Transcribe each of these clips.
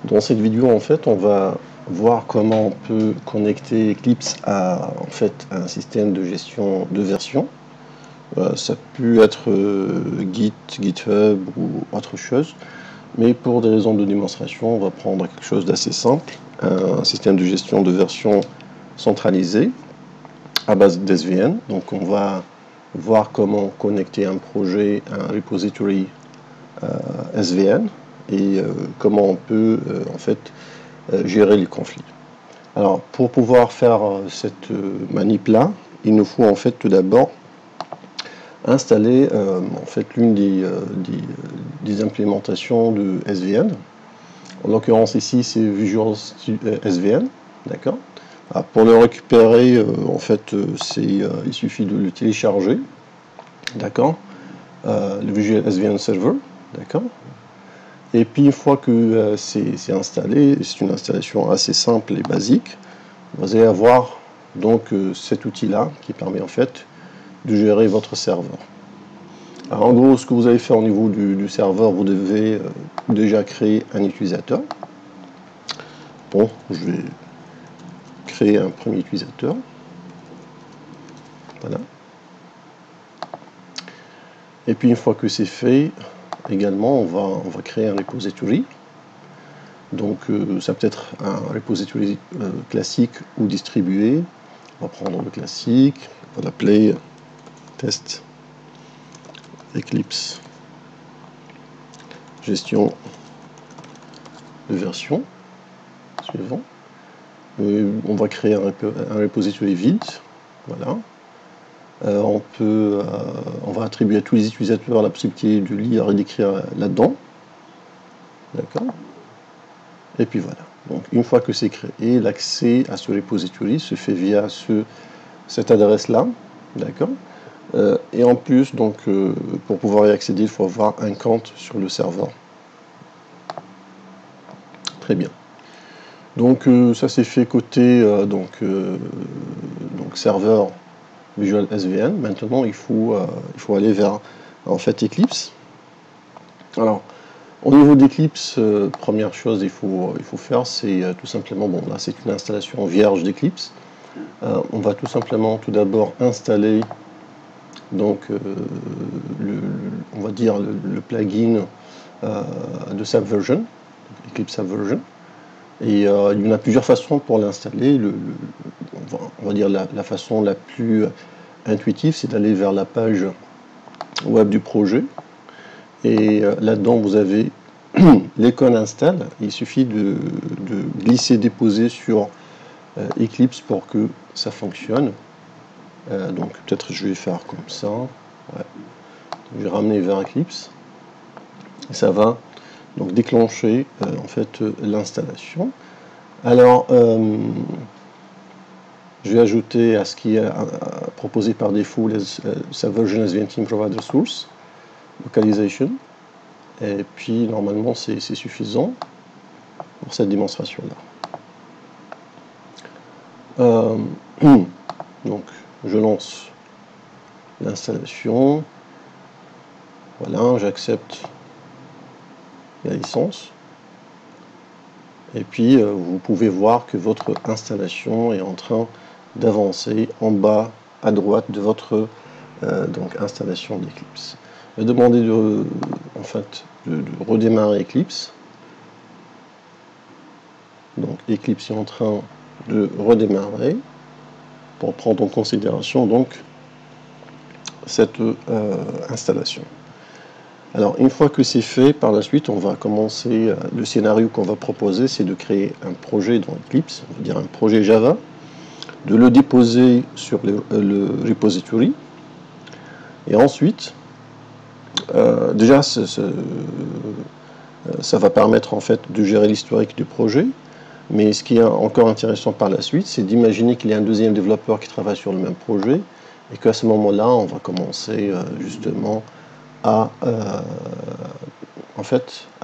Dans cette vidéo, en fait, on va voir comment on peut connecter Eclipse à un système de gestion de version. Ça peut être Git, GitHub ou autre chose, mais pour des raisons de démonstration, on va prendre quelque chose d'assez simple, un système de gestion de version centralisé à base d'SVN. Donc on va voir comment connecter un projet à un repository SVN et comment on peut gérer les conflits. Alors pour pouvoir faire cette manip là, il nous faut tout d'abord installer l'une des implémentations de SVN. En l'occurrence ici c'est Visual SVN, d'accord. Pour le récupérer, il suffit de le télécharger, d'accord, le Visual SVN Server, d'accord. Et puis une fois que c'est installé, c'est une installation assez simple et basique, vous allez avoir donc cet outil-là qui permet de gérer votre serveur. Alors en gros, ce que vous allez faire au niveau du serveur, vous devez déjà créer un utilisateur. Bon, je vais créer un premier utilisateur. Voilà. Et puis une fois que c'est fait, également, on va créer un repository. Donc ça peut être un repository classique ou distribué. On va prendre le classique, on va l'appeler test Eclipse gestion de version. Suivant. On va créer un repository vide. Voilà. On va attribuer à tous les utilisateurs la possibilité de lire et d'écrire là-dedans. D'accord. Et puis voilà. Donc une fois que c'est créé, l'accès à ce repository se fait via cette adresse-là. D'accord. Et en plus, donc, pour pouvoir y accéder, il faut avoir un compte sur le serveur. Très bien. Donc ça c'est fait côté serveur Visual SVN. Maintenant il faut aller vers Eclipse. Alors au niveau d'Eclipse, première chose il faut faire, c'est tout simplement, bon là c'est une installation vierge d'Eclipse. On va tout simplement tout d'abord installer donc on va dire le plugin de Subversion, Eclipse Subversion. Et il y en a plusieurs façons pour l'installer. On va dire la façon la plus intuitive, c'est d'aller vers la page web du projet. Et là-dedans, vous avez l'icône install. Il suffit de glisser-déposer sur Eclipse pour que ça fonctionne. Donc peut-être je vais faire comme ça. Ouais. Je vais ramener vers Eclipse. Et ça va donc déclencher l'installation. Alors je vais ajouter à ce qui est proposé par défaut les Subversion SVN Team Provider Source Localization, et puis normalement c'est suffisant pour cette démonstration là. Donc je lance l'installation, voilà, j'accepte la licence. Et puis vous pouvez voir que votre installation est en train d'avancer en bas à droite de votre installation d'Eclipse. Je vais demander de redémarrer Eclipse. Donc Eclipse est en train de redémarrer pour prendre en considération donc cette installation. Alors une fois que c'est fait, par la suite on va commencer, le scénario qu'on va proposer c'est de créer un projet dans Eclipse, on va dire un projet Java, de le déposer sur le repository, et ensuite déjà ça va permettre de gérer l'historique du projet, mais ce qui est encore intéressant par la suite, c'est d'imaginer qu'il y a un deuxième développeur qui travaille sur le même projet, et qu'à ce moment-là on va commencer justement à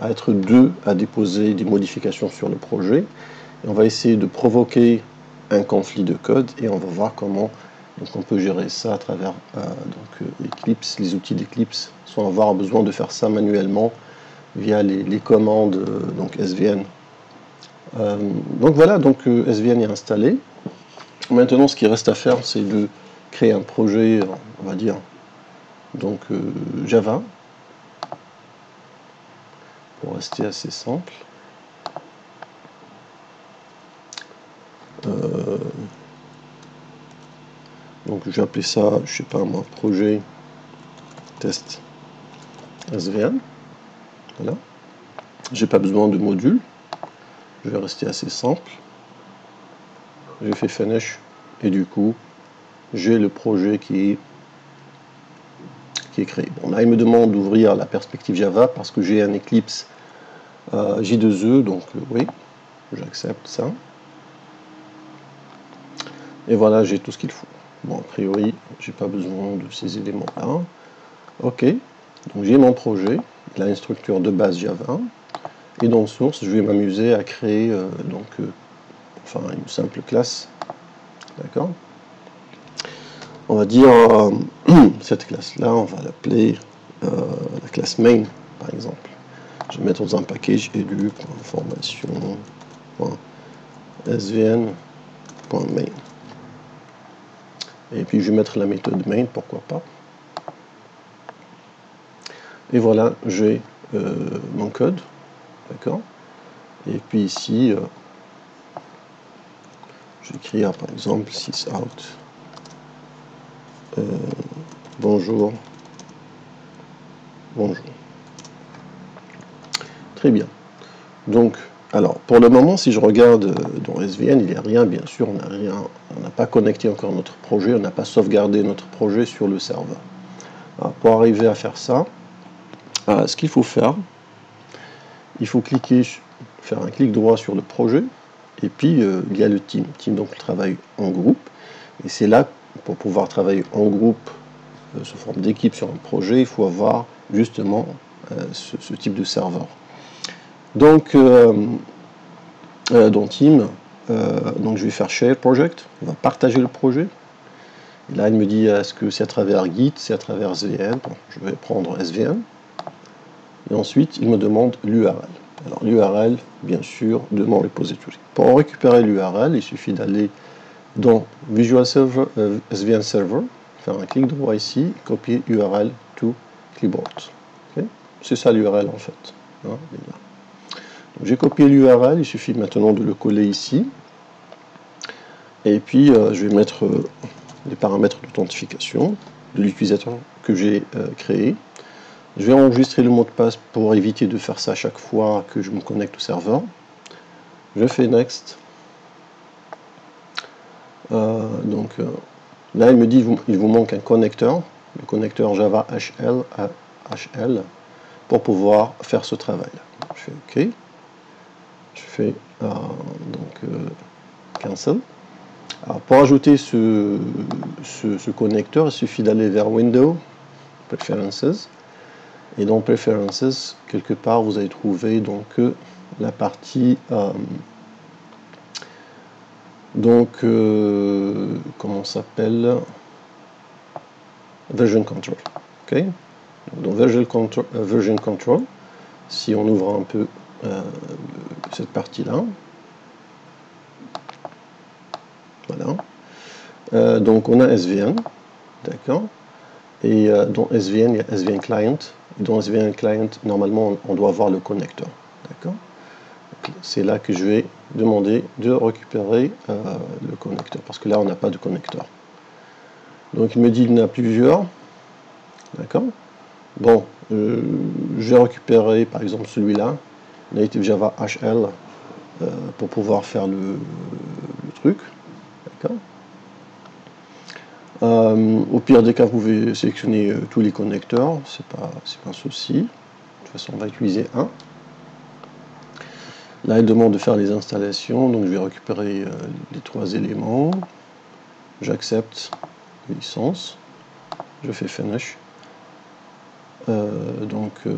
être deux à déposer des modifications sur le projet, et on va essayer de provoquer un conflit de code, et on va voir comment on peut gérer ça à travers Eclipse, les outils d'Eclipse, sans avoir besoin de faire ça manuellement via les commandes SVN Donc voilà, donc SVN est installé. Maintenant, ce qui reste à faire, c'est de créer un projet, on va dire, donc Java, pour rester assez simple. Donc je vais appeler ça, je sais pas moi, projet test SVN. Voilà. J'ai pas besoin de module. Je vais rester assez simple. J'ai fait finish et du coup j'ai le projet qui est créé. Bon, là il me demande d'ouvrir la perspective Java parce que j'ai un Eclipse J2E, donc oui, j'accepte ça. Et voilà, j'ai tout ce qu'il faut. Bon, a priori, j'ai pas besoin de ces éléments-là. Ok, donc j'ai mon projet, il a une structure de base Java. Et dans source, je vais m'amuser à créer enfin une simple classe. D'accord. On va dire cette classe-là, on va l'appeler la classe main, par exemple. Je vais mettre dans un package edu.formation.svn.main. Et puis je vais mettre la méthode main, pourquoi pas. Et voilà, j'ai mon code. D'accord. Et puis ici, je vais écrire par exemple sysout. Bonjour. Bonjour. Très bien. Donc, alors, pour le moment, si je regarde dans SVN, il n'y a rien, bien sûr, on n'a pas connecté encore notre projet, on n'a pas sauvegardé notre projet sur le serveur. Alors, pour arriver à faire ça, ce qu'il faut faire, il faut faire un clic droit sur le projet, et puis il y a le team, donc le travail en groupe, et c'est là, pour pouvoir travailler en groupe, sous forme d'équipe sur un projet, il faut avoir justement ce type de serveur. Donc, dans Team, donc je vais faire Share Project, on va partager le projet. Et là, il me dit est-ce que c'est à travers Git, c'est à travers SVN. Bon, je vais prendre SVN. Et ensuite, il me demande l'URL. Alors, l'URL, bien sûr, de mon repository. Pour récupérer l'URL, il suffit d'aller dans Visual Server, SVN Server, faire un clic droit ici, copier URL to clipboard. Okay. C'est ça l'URL en fait. Hein, j'ai copié l'URL, il suffit maintenant de le coller ici. Et puis je vais mettre les paramètres d'authentification de l'utilisateur que j'ai créé. Je vais enregistrer le mot de passe pour éviter de faire ça à chaque fois que je me connecte au serveur. Je fais Next. Là, il me dit il vous manque un connecteur, le connecteur Java HL pour pouvoir faire ce travail. Je fais OK. Je fais Cancel. Alors, pour ajouter ce connecteur, il suffit d'aller vers Window, Preferences. Et dans Preferences, quelque part, vous allez trouver donc la partie comment ça s'appelle, Version Control. Okay. Donc Version Control, si on ouvre un peu cette partie-là. Voilà. Donc on a SVN, d'accord. Et dans SVN, il y a SVN Client. Et dans SVN Client, normalement, on doit avoir le connecteur, d'accord. C'est là que je vais demander de récupérer le connecteur, parce que là, on n'a pas de connecteur. Donc il me dit qu'il y en a plusieurs, d'accord. Bon, je vais récupérer par exemple celui-là, Native Java HL, pour pouvoir faire le truc, d'accord. Au pire des cas, vous pouvez sélectionner tous les connecteurs, c'est pas un souci. De toute façon, on va utiliser un. Là, il demande de faire les installations, donc je vais récupérer les 3 éléments. J'accepte les licences. Je fais Finish.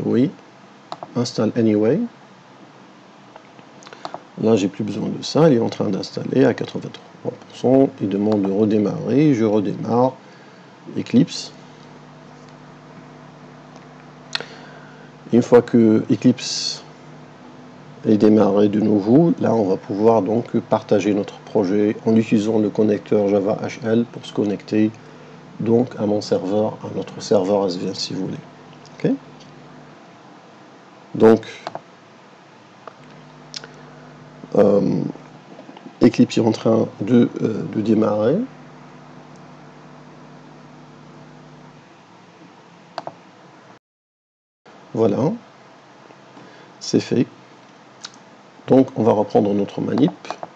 Oui, Install Anyway. Là, j'ai plus besoin de ça. Il est en train d'installer à 83%. Il demande de redémarrer. Je redémarre Eclipse. Une fois que Eclipse et démarrer de nouveau, là on va pouvoir donc partager notre projet en utilisant le connecteur Java HL pour se connecter donc à mon serveur, à notre serveur SVN si vous voulez. Okay. Donc Eclipse est en train de démarrer. Voilà, c'est fait. Donc on va reprendre notre manip,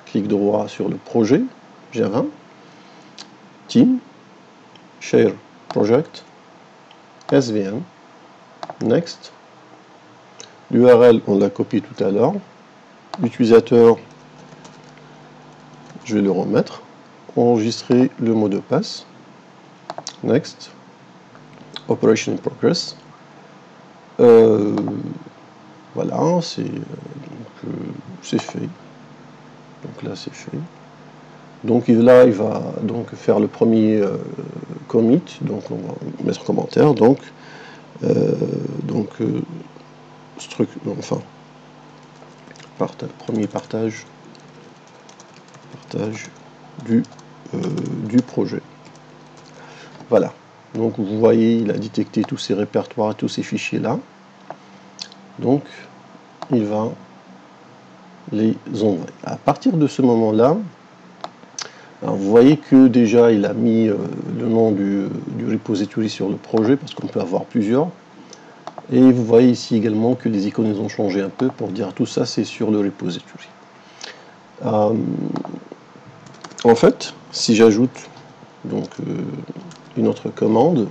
clic droit sur le projet Java, Team, Share Project, SVN, Next. L'URL on l'a copié tout à l'heure. L'utilisateur, je vais le remettre. Enregistrer le mot de passe. Next. Operation in progress. Voilà, c'est fait. Donc là, c'est fait. Donc là, il va donc faire le premier commit. Donc on va mettre commentaire. Donc premier partage du projet. Voilà. Donc vous voyez, il a détecté tous ces répertoires, tous ces fichiers là. Donc il va les envoyer. À partir de ce moment-là, vous voyez que déjà il a mis le nom du repository sur le projet parce qu'on peut avoir plusieurs. Et vous voyez ici également que les icônes ont changé un peu pour dire tout ça c'est sur le repository. En fait, si j'ajoute donc une autre commande,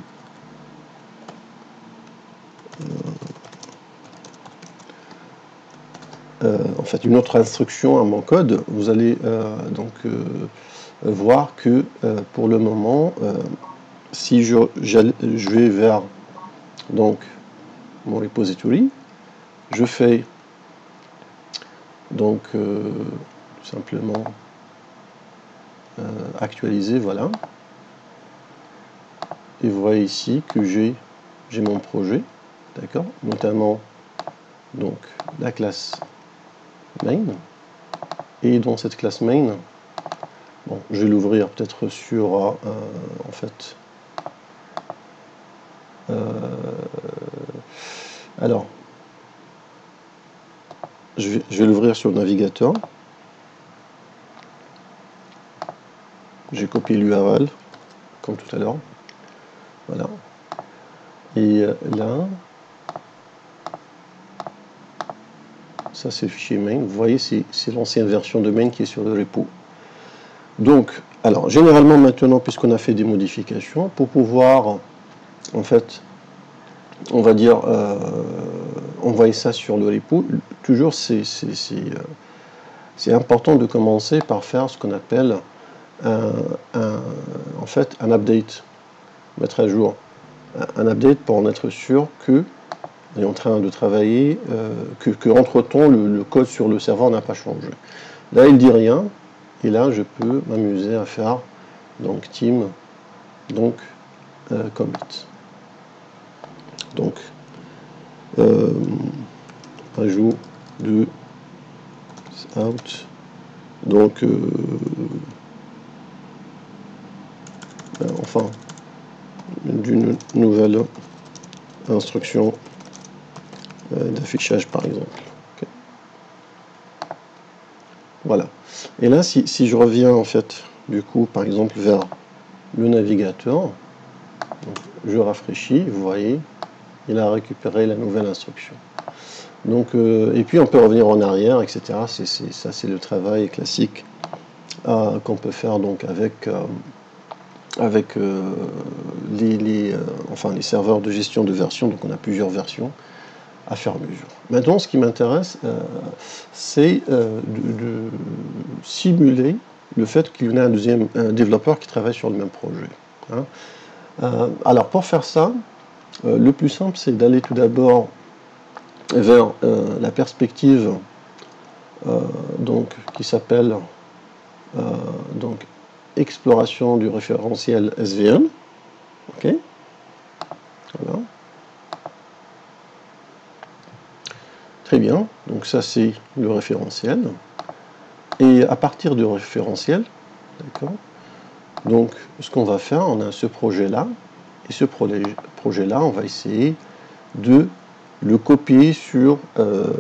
en fait une autre instruction à mon code, vous allez donc voir que pour le moment, si je vais vers donc mon repository, je fais donc tout simplement actualiser, voilà, et vous voyez ici que j'ai mon projet, d'accord, notamment donc la classe main, et dans cette classe main, bon, je vais l'ouvrir peut-être sur en fait alors je vais l'ouvrir sur le navigateur. J'ai copié l'URL comme tout à l'heure, voilà, et là ça c'est le fichier main, vous voyez c'est l'ancienne version de main qui est sur le repo. Donc alors généralement maintenant, puisqu'on a fait des modifications, pour pouvoir en fait on va dire envoyer ça sur le repo, toujours c'est important de commencer par faire ce qu'on appelle en fait un update, mettre à jour un update pour en être sûr que on est en train de travailler, que entre temps le code sur le serveur n'a pas changé. Là il dit rien, et là je peux m'amuser à faire donc team donc commit, donc ajout de out, donc enfin d'une nouvelle instruction d'affichage par exemple. Okay. Voilà. Et là si je reviens en fait du coup par exemple vers le navigateur, donc, je rafraîchis, vous voyez, il a récupéré la nouvelle instruction. Donc et puis on peut revenir en arrière, etc. Ça c'est le travail classique qu'on peut faire donc avec les serveurs de gestion de version. Donc on a plusieurs versions à faire mesure. Maintenant ce qui m'intéresse c'est de simuler le fait qu'il y en a un deuxième développeur qui travaille sur le même projet, hein. Alors pour faire ça, le plus simple c'est d'aller tout d'abord vers la perspective donc qui s'appelle donc exploration du référentiel SVN. Ok, voilà. Très bien, donc ça c'est le référentiel. Et à partir du référentiel, d'accord, donc ce qu'on va faire, on a ce projet-là, et ce projet-là, on va essayer de le copier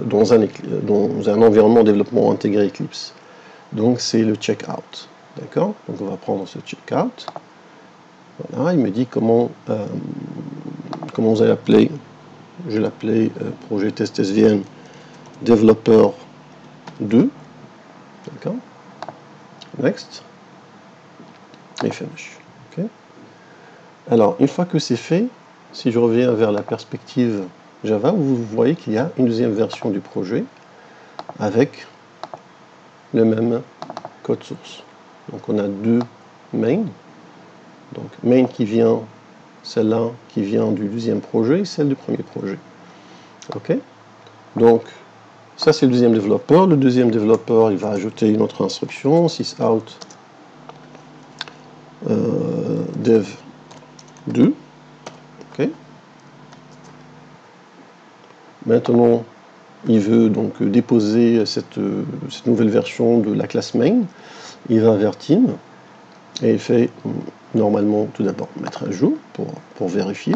dans un environnement de développement intégré Eclipse. Donc c'est le checkout. D'accord? Donc on va prendre ce checkout. Voilà, il me dit comment vous allez appeler. Je vais l'appeler projet test SVN développeur 2. D'accord? Next. Et finish. Okay. Alors, une fois que c'est fait, si je reviens vers la perspective Java, vous voyez qu'il y a une deuxième version du projet avec le même code source. Donc on a deux main. Donc main qui vient, celle-là qui vient du deuxième projet et celle du premier projet. Ok. Donc ça c'est le deuxième développeur. Le deuxième développeur il va ajouter une autre instruction, sysout dev 2. Ok. Maintenant il veut donc déposer cette nouvelle version de la classe main. Il va vers team et il fait normalement tout d'abord mettre à jour pour vérifier.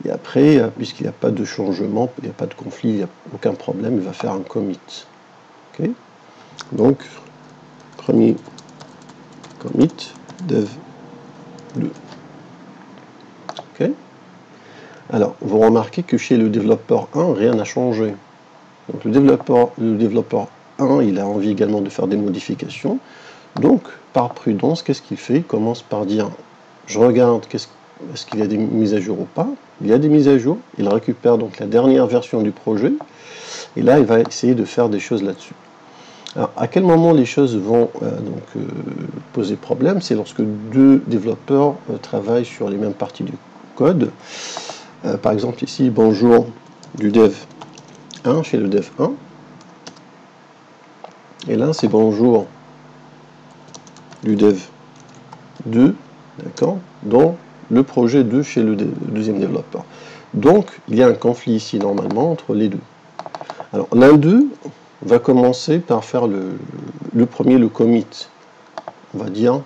Et après, puisqu'il n'y a pas de changement, il n'y a pas de conflit, il n'y a aucun problème, il va faire un commit. Okay. Donc, premier commit dev 2. Okay. Alors, vous remarquez que chez le développeur 1, rien n'a changé. Donc, le développeur 1, il a envie également de faire des modifications. Donc, par prudence, qu'est-ce qu'il fait? Il commence par dire, je regarde est-ce qu'il y a des mises à jour ou pas. Il y a des mises à jour. Il récupère donc la dernière version du projet. Et là, il va essayer de faire des choses là-dessus. Alors, à quel moment les choses vont poser problème? C'est lorsque deux développeurs travaillent sur les mêmes parties du code. Par exemple, ici, bonjour du dev 1 chez le dev 1. Et là, c'est bonjour du dev 2, d'accord, dans le projet 2 chez le deuxième développeur. Donc, il y a un conflit ici, normalement, entre les deux. Alors, l'un d'eux va commencer par faire le premier, le commit. On va dire,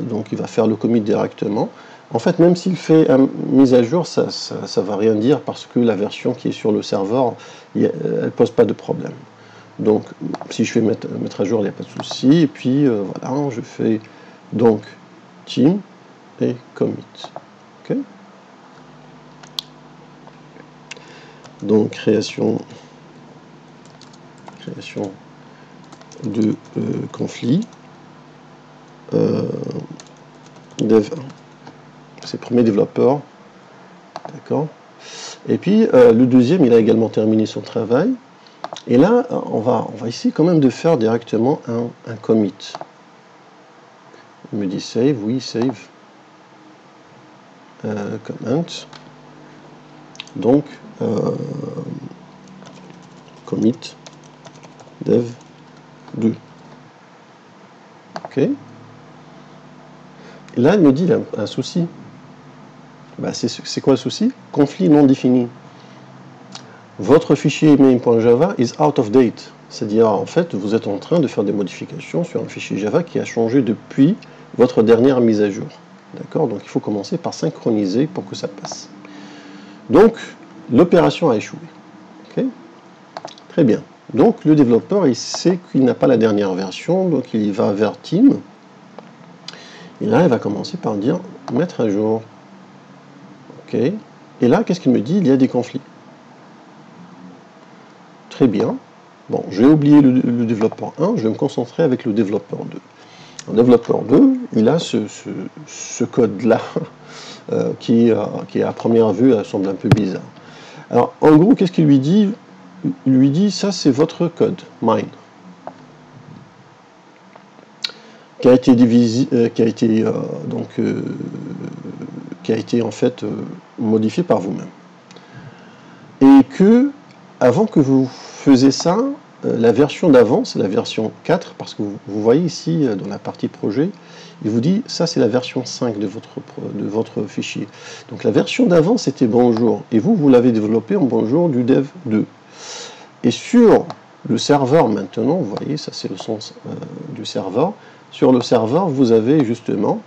donc il va faire le commit directement. En fait, même s'il fait une mise à jour, ça ne va rien dire parce que la version qui est sur le serveur, elle ne pose pas de problème. Donc, si je fais mettre à jour, il n'y a pas de souci. Et puis, voilà, je fais donc team et commit. Okay. Donc, création de conflit. Dev 1. C'est le premier développeur. D'accord. Et puis, le deuxième, il a également terminé son travail. Et là, on va essayer quand même de faire directement un commit. Il me dit save, oui, save. Comment. Donc, commit dev 2. Ok. Et là, il me dit, il y a un souci. Bah, c'est quoi le souci? Conflit non défini. Votre fichier main.java is out of date. C'est-à-dire, en fait, vous êtes en train de faire des modifications sur un fichier Java qui a changé depuis votre dernière mise à jour. D'accord? Donc, il faut commencer par synchroniser pour que ça passe. Donc, l'opération a échoué. Okay? Très bien. Donc, le développeur, il sait qu'il n'a pas la dernière version, donc il va vers Team. Et là, il va commencer par dire mettre à jour. OK. Et là, qu'est-ce qu'il me dit? Il y a des conflits. Très bien. Bon, je vais oublier le développeur 1, je vais me concentrer avec le développeur 2. Le développeur 2, il a ce code-là qui, à première vue, semble un peu bizarre. Alors, en gros, qu'est-ce qu'il lui dit? Il lui dit, ça c'est votre code, mine, qui a été divisé, qui a été en fait modifié par vous-même. Et que, avant que vous faisiez ça, la version d'avant, c'est la version 4, parce que vous voyez ici, dans la partie projet, il vous dit, ça c'est la version 5 de votre fichier. Donc la version d'avant, c'était bonjour, et vous l'avez développé en bonjour du dev 2. Et sur le serveur maintenant, vous voyez, ça c'est le sens du serveur. Sur le serveur, vous avez justement,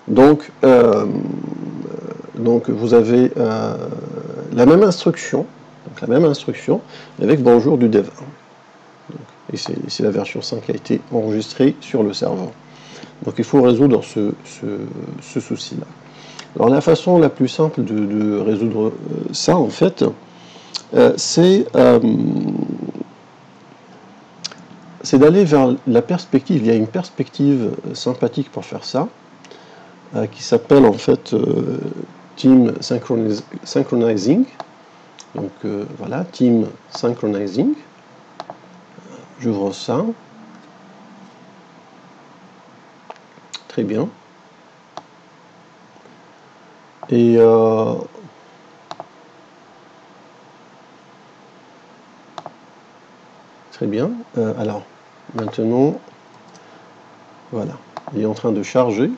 donc vous avez la même instruction, avec bonjour du dev 1. Donc, et c'est la version 5 qui a été enregistrée sur le serveur. Donc il faut résoudre ce souci-là. Alors la façon la plus simple de résoudre ça, en fait, c'est d'aller vers la perspective. Il y a une perspective sympathique pour faire ça, qui s'appelle en fait Team Synchronizing. Donc voilà, Team Synchronizing. J'ouvre ça. Très bien. Et très bien. Alors, maintenant, voilà. Il est en train de charger.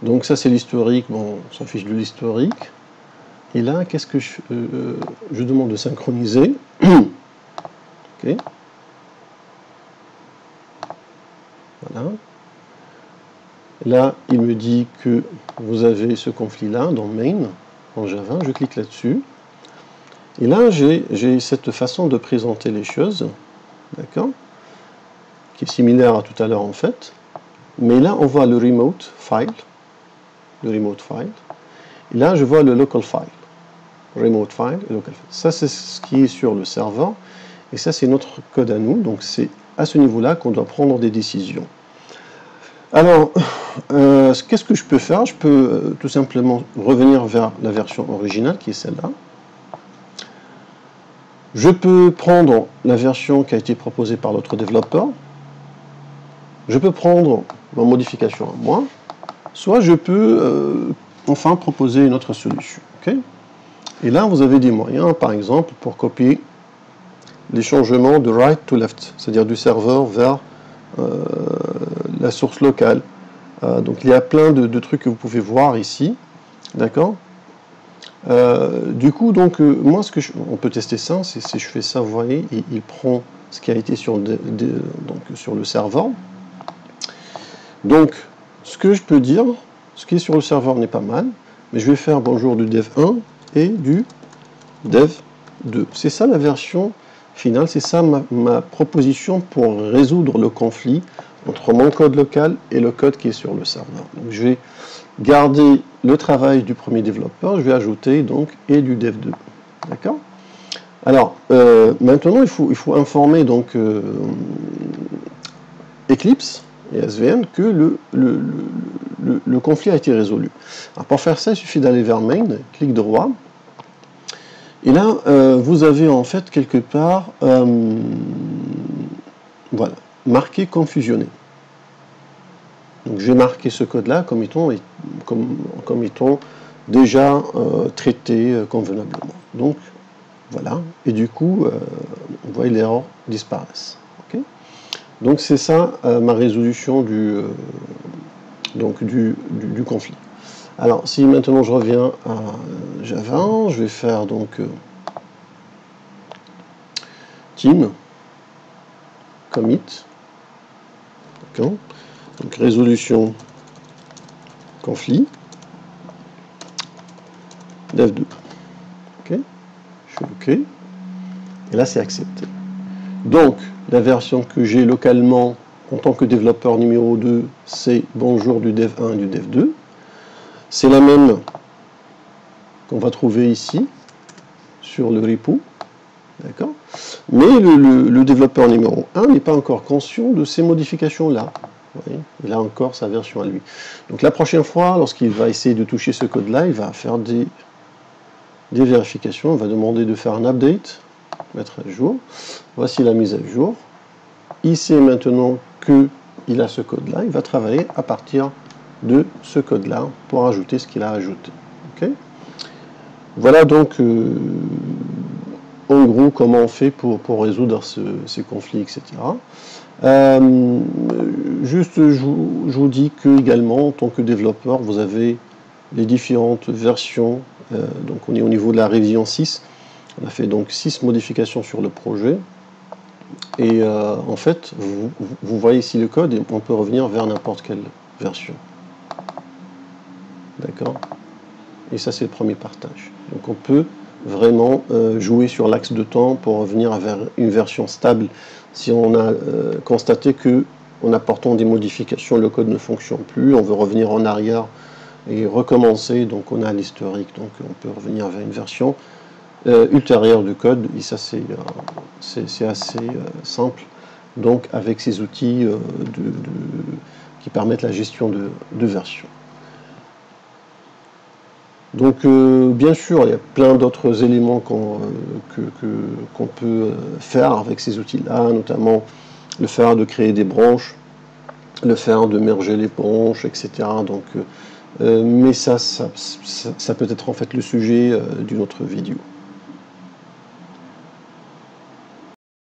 Donc ça, c'est l'historique. Bon, on s'en fiche de l'historique. Et là, qu'est-ce que je demande de synchroniser. Ok. Voilà. Là, il me dit que vous avez ce conflit-là dans main, en Java. Je clique là-dessus. Et là, j'ai cette façon de présenter les choses, d'accord, qui est similaire à tout à l'heure en fait. Mais là, on voit le remote file. Et là, je vois le local file. Remote file et local file. Ça, c'est ce qui est sur le serveur. Et ça, c'est notre code à nous. Donc, c'est à ce niveau-là qu'on doit prendre des décisions. Alors, qu'est-ce que je peux faire? Je peux tout simplement revenir vers la version originale, qui est celle-là. Je peux prendre la version qui a été proposée par l'autre développeur. Je peux prendre ma modification à moi. Soit je peux enfin proposer une autre solution. Okay? Et là, vous avez des moyens, par exemple, pour copier les changements de right to left, c'est-à-dire du serveur vers la source locale. Donc il y a plein de trucs que vous pouvez voir ici. D'accord? Du coup, donc, moi, on peut tester ça. Si je fais ça, vous voyez, il prend ce qui a été sur le serveur. Donc, ce que je peux dire, ce qui est sur le serveur n'est pas mal, mais je vais faire bonjour du dev 1 et du dev 2. C'est ça la version finale, c'est ça ma proposition pour résoudre le conflit entre mon code local et le code qui est sur le serveur. Donc, je vais garder le travail du premier développeur, je vais ajouter donc et du dev 2. D'accord? Alors, maintenant, il faut informer donc Eclipse et SVN que le conflit a été résolu. Alors, pour faire ça, il suffit d'aller vers Main, clic droit, et là, vous avez en fait quelque part, voilà, marqué confusionné. Donc, je vais marquer ce code-là comme étant déjà traité convenablement. Donc, voilà, et du coup, on voit l'erreur disparaître. Okay? Donc, c'est ça ma résolution du conflit. Alors, si maintenant je reviens à Java, je vais faire donc team commit. D'accord? Donc, résolution conflit dev2. Ok? Je fais OK. Et là, c'est accepté. Donc, la version que j'ai localement en tant que développeur numéro 2, c'est bonjour du dev 1 et du dev 2. C'est la même qu'on va trouver ici sur le repo. D'accord? Mais le développeur numéro 1 n'est pas encore conscient de ces modifications-là. Il a encore sa version à lui. Donc la prochaine fois, lorsqu'il va essayer de toucher ce code-là, il va faire des vérifications. On va demander de faire un update, mettre à jour. Voici la mise à jour. Il sait maintenant qu'il a ce code-là. Il va travailler à partir de ce code-là pour ajouter ce qu'il a ajouté. Okay? Voilà donc en gros comment on fait pour résoudre ces conflits, etc. Juste, je vous dis que également, en tant que développeur, vous avez les différentes versions Donc on est au niveau de la révision 6. On a fait donc 6 modifications sur le projet. Et en fait, vous voyez ici le code et on peut revenir vers n'importe quelle version. D'accord? Et ça, c'est le premier partage. Donc on peut vraiment jouer sur l'axe de temps pour revenir vers une version stable. Si on a constaté que en apportant des modifications, le code ne fonctionne plus, on veut revenir en arrière et recommencer, donc on a l'historique, donc on peut revenir vers une version ultérieure du code, et ça c'est assez simple, donc avec ces outils qui permettent la gestion de versions. Donc bien sûr, il y a plein d'autres éléments qu'on peut faire avec ces outils-là, notamment le fait de créer des branches, le fait de merger les branches, etc. Donc, mais ça peut être en fait le sujet d'une autre vidéo.